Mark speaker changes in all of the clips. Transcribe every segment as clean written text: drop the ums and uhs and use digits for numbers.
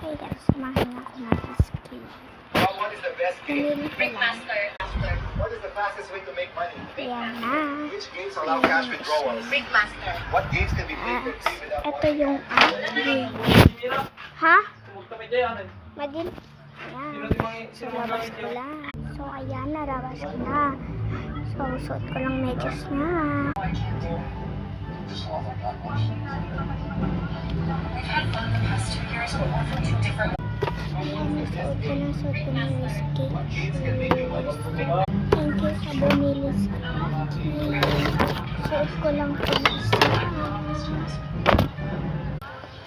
Speaker 1: Kaya samahan ako mag-ski.
Speaker 2: What is the best game?
Speaker 3: Brickmaster.
Speaker 2: What is the fastest way to make money?
Speaker 1: Ayan na.
Speaker 2: Which games allow cash withdrawals?
Speaker 3: Brickmaster.
Speaker 2: What games can be played for free without
Speaker 1: Ito yung game. Ha? Madin? Ayan. So, labas ko lang. So, ayan, narabas ko na. So, suot ko lang medyas niya. Ayan, suot ko na yung skate. Thank you sa bumili sa akin. Suot ko lang po na isa.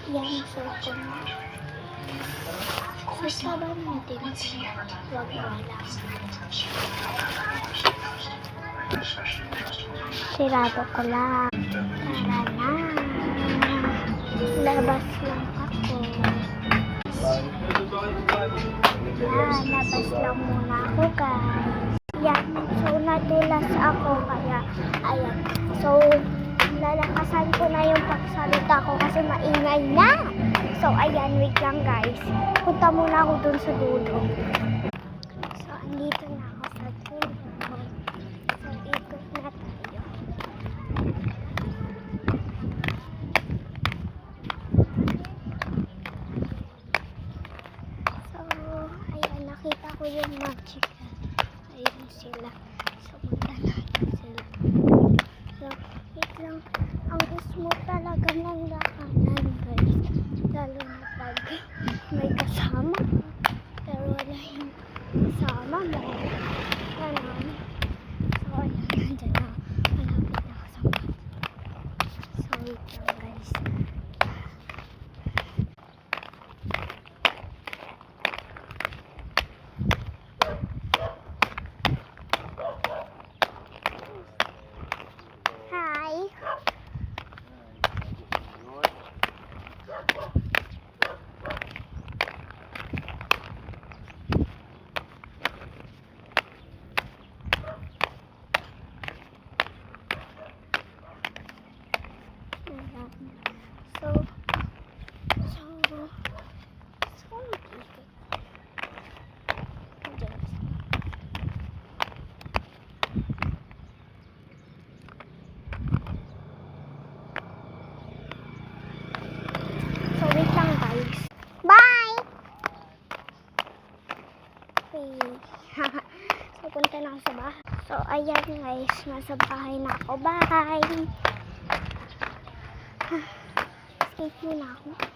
Speaker 1: Ayan, suot ko na. Sasaba natin. Huwag wala. Sirado ko lang. Tara na. Labas lang ako. Yan, labas lang muna ako guys. Yan, so nadulas ako kaya, ayan. So, lalakasan ko na yung pagsalita ko kasi maingay na. So, ayan, wait lang guys. Punta muna ako dun sa dulo. So, andito na ako sa dulo. So, ikot na tayo. So, ayan, nakita ko yung magic. Ayun sila. So, punta natin sila. So, wait lang. Ang smooth talaga ng lakanan guys. Lalo na pag may kasama. Pero wala yung kasama mo. Ganun. So, ayan, nandyan na. Malapit na ako sa mat. So, wait lang guys. Hi! So, wait lang guys. Bye! Okay. So, punta na ako sa bahay. So, ayan guys. Nasa bahay na ako. Bye! Escape muna ako.